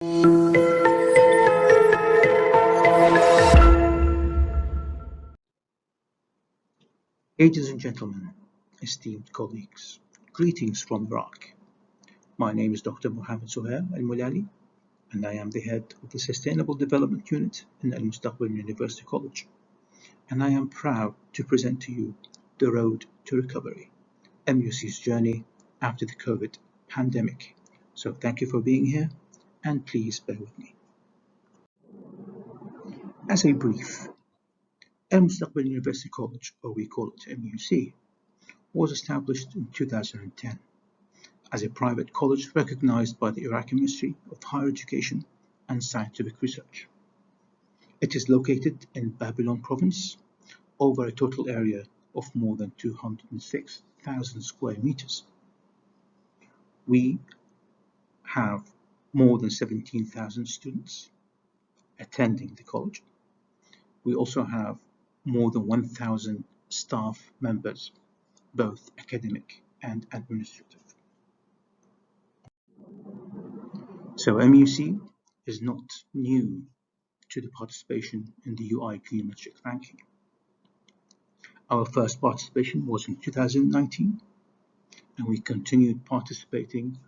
Ladies and gentlemen, esteemed colleagues, greetings from Iraq. My name is Dr. Mohammed Al-Mulali, and I am the head of the Sustainable Development Unit in Al-Mustaqbal University College. And I am proud to present to you the Road to Recovery, MUC's journey after the COVID pandemic. So thank you for being here, and please bear with me. As a brief, Al-Mustaqbal University College, or we call it MUC, was established in 2010 as a private college recognized by the Iraqi Ministry of Higher Education and Scientific Research. It is located in Babylon province over a total area of more than 206,000 square meters. We have more than 17,000 students attending the college. We also have more than 1,000 staff members, both academic and administrative. So MUC is not new to the participation in the UI Green Metric ranking. Our first participation was in 2019, and we continued participating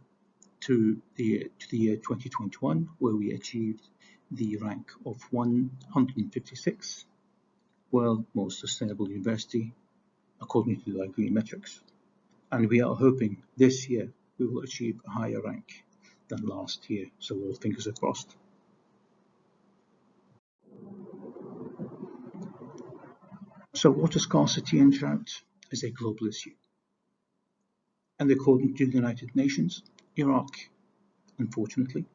to the year 2021, where we achieved the rank of 156, world most sustainable university according to the Green Metrics. And we are hoping this year we will achieve a higher rank than last year, so all fingers are crossed. So water scarcity and drought is a global issue. And according to the United Nations, Iraq, unfortunately,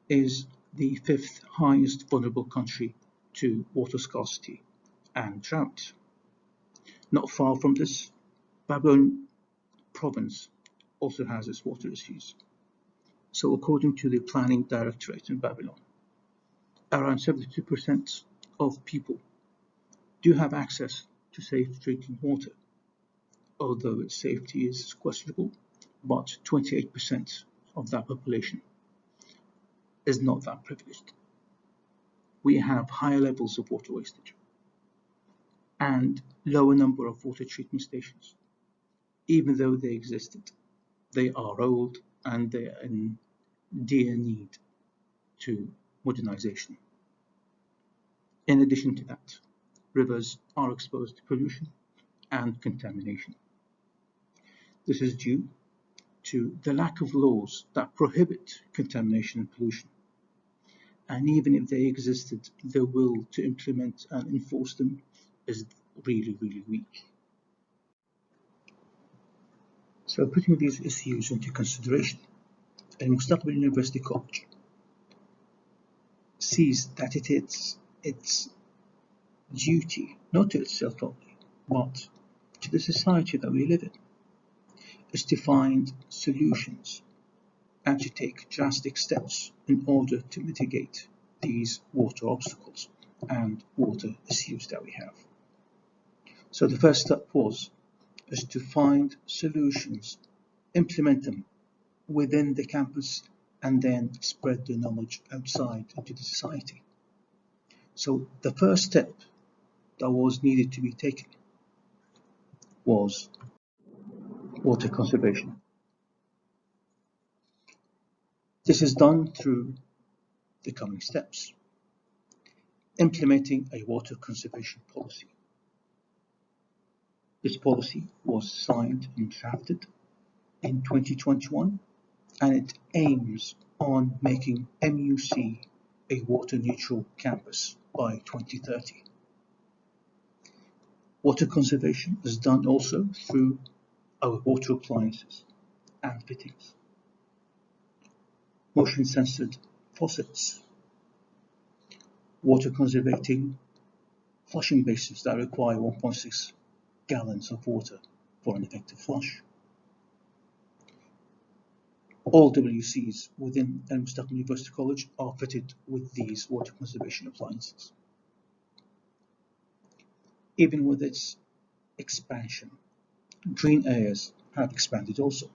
is the fifth highest vulnerable country to water scarcity and drought. Not far from this, Babylon province also has its water issues. So according to the Planning Directorate in Babylon, around 72% of people do have access to safe drinking water, although its safety is questionable, but 28% of that population is not that privileged. We have higher levels of water wastage and lower number of water treatment stations. Even though they existed, they are old and they are in dear need to modernization. In addition to that, rivers are exposed to pollution and contamination. This is due to the lack of laws that prohibit contamination and pollution. And even if they existed, the will to implement and enforce them is really, really weak. So putting these issues into consideration, Al-Mustaqbal University College sees that it is its duty, not to itself only, but to the society that we live in, is to find solutions and to take drastic steps in order to mitigate these water obstacles and water issues that we have. So the first step is to find solutions, implement them within the campus, and then spread the knowledge outside into the society. So the first step that was needed to be taken was water conservation. This is done through the coming steps: implementing a water conservation policy. This policy was signed and drafted in 2021, and it aims on making MUC a water neutral campus by 2030. Water conservation is done also through our water appliances and fittings, motion censored faucets, water conservating flushing basins that require 1.6 gallons of water for an effective flush. All WCs within Al-Mustaqbal University College are fitted with these water conservation appliances. Even with its expansion, green areas have expanded also.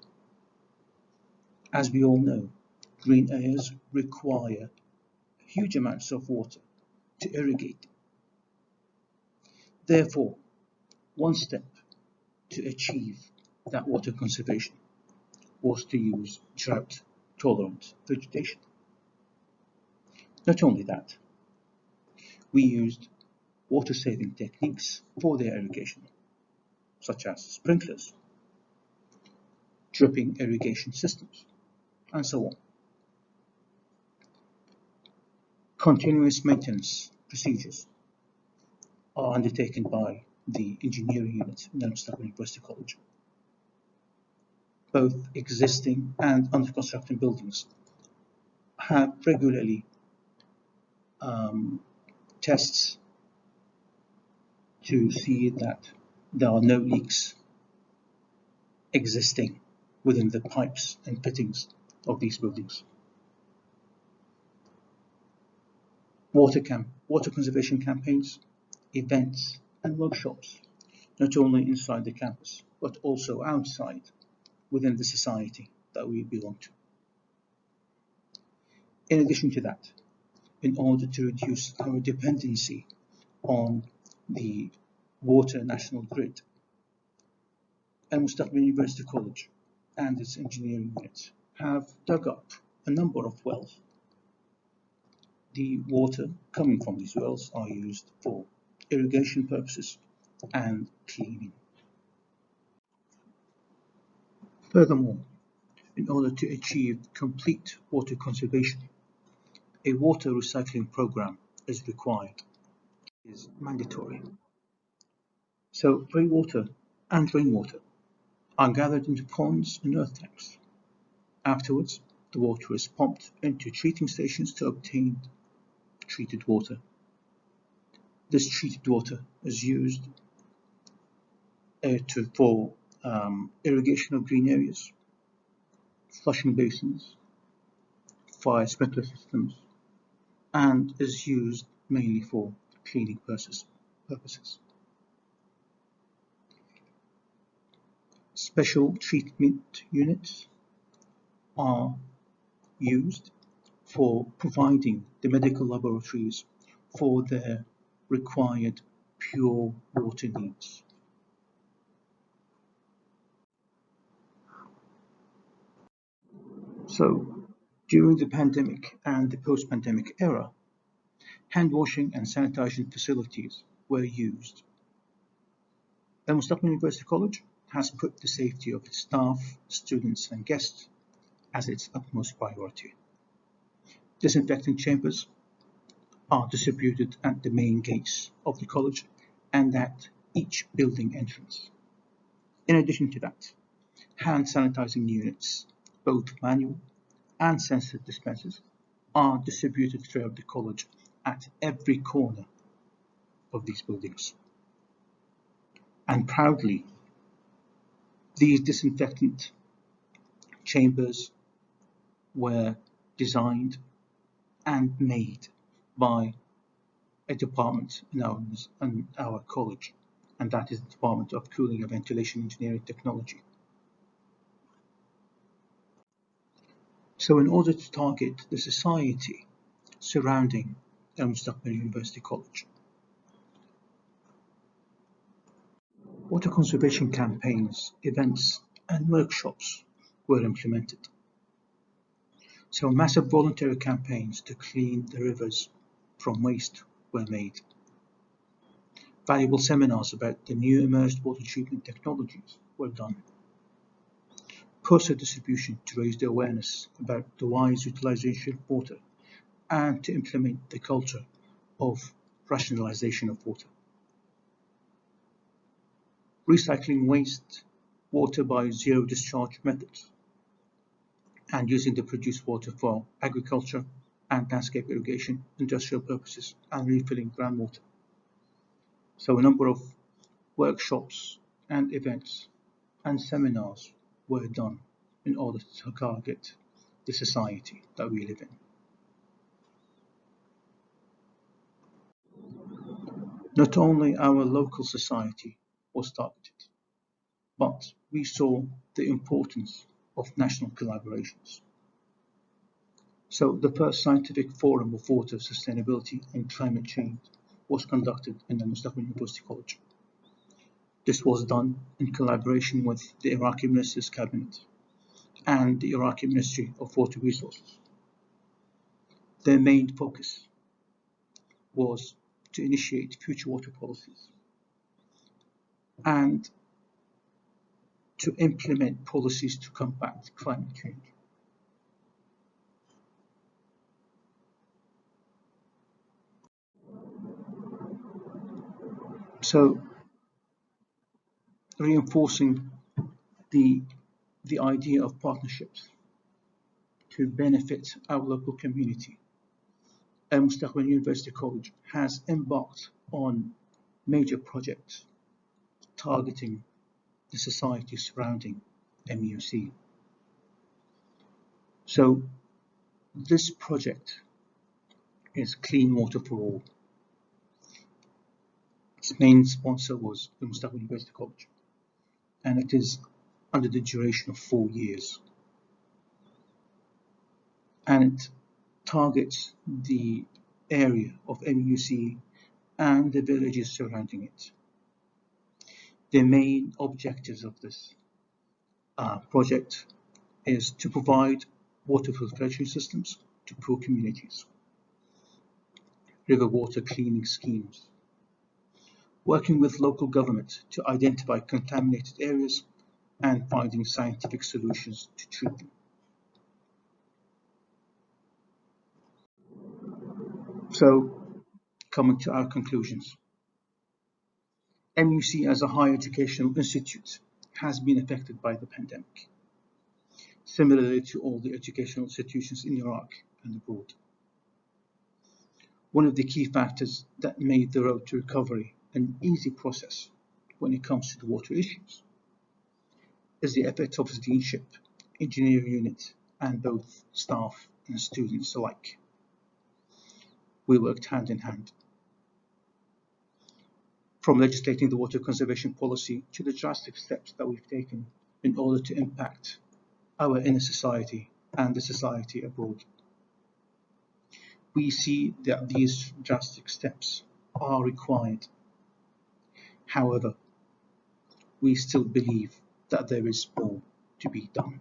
As we all know, green areas require huge amounts of water to irrigate. Therefore, one step to achieve that water conservation was to use drought-tolerant vegetation. Not only that, we used water-saving techniques for their irrigation, such as sprinklers, dripping irrigation systems, and so on. Continuous maintenance procedures are undertaken by the engineering unit in Al-Mustaqbal University College. Both existing and under construction buildings have regularly tests to see that there are no leaks existing within the pipes and fittings of these buildings. Water conservation campaigns, events, and workshops, not only inside the campus, but also outside within the society that we belong to. In addition to that, in order to reduce our dependency on the water national grid, Al-Mustaqbal University College and its engineering units have dug up a number of wells. The water coming from these wells are used for irrigation purposes and cleaning. Furthermore, in order to achieve complete water conservation, a water recycling program is required, is mandatory. So rainwater and rainwater are gathered into ponds and earth tanks. Afterwards, the water is pumped into treating stations to obtain treated water. This treated water is used for irrigation of green areas, flushing basins, fire sprinkler systems, and is used mainly for cleaning purposes. Special treatment units are used for providing the medical laboratories for their required pure water needs. So, during the pandemic and the post-pandemic era, hand washing and sanitation facilities were used. Al-Mustaqbal University College has put the safety of its staff, students, and guests as its utmost priority. Disinfecting chambers are distributed at the main gates of the college and at each building entrance. In addition to that, hand sanitizing units, both manual and sensor dispensers, are distributed throughout the college at every corner of these buildings. And proudly, these disinfectant chambers were designed and made by a department in our college, and that is the Department of Cooling and Ventilation Engineering Technology. So in order to target the society surrounding Al-Mustaqbal University College, water conservation campaigns, events, and workshops were implemented. So massive voluntary campaigns to clean the rivers from waste were made. Valuable seminars about the new immersed water treatment technologies were done. Poster distribution to raise the awareness about the wise utilization of water and to implement the culture of rationalization of water. Recycling waste water by zero discharge methods and using the produced water for agriculture and landscape irrigation, industrial purposes, and refilling groundwater. So a number of workshops and events and seminars were done in order to target the society that we live in. Not only our local society was targeted, but we saw the importance of national collaborations. So the first scientific forum of water sustainability and climate change was conducted in Al-Mustaqbal University College. This was done in collaboration with the Iraqi Minister's Cabinet and the Iraqi Ministry of Water Resources. Their main focus was to initiate future water policies and to implement policies to combat climate change. So reinforcing the idea of partnerships to benefit our local community, Al-Mustaqbal University College has embarked on major projects targeting the society surrounding MUC. So this project is Clean Water for All. Its main sponsor was the Al-Mustaqbal University College, and it is under the duration of 4 years. And it targets the area of MUC and the villages surrounding it. The main objectives of this project is to provide water filtration systems to poor communities, river water cleaning schemes, working with local government to identify contaminated areas and finding scientific solutions to treat them. So, coming to our conclusions. MUC as a higher educational institute has been affected by the pandemic, similarly to all the educational institutions in Iraq and abroad. One of the key factors that made the road to recovery an easy process when it comes to the water issues is the efforts of the Deanship, engineering unit, and both staff and students alike. We worked hand in hand. From legislating the water conservation policy to the drastic steps that we've taken in order to impact our inner society and the society abroad. We see that these drastic steps are required. However, we still believe that there is more to be done.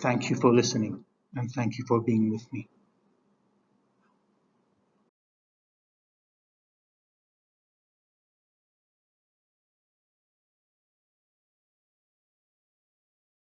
Thank you for listening, and thank you for being with me.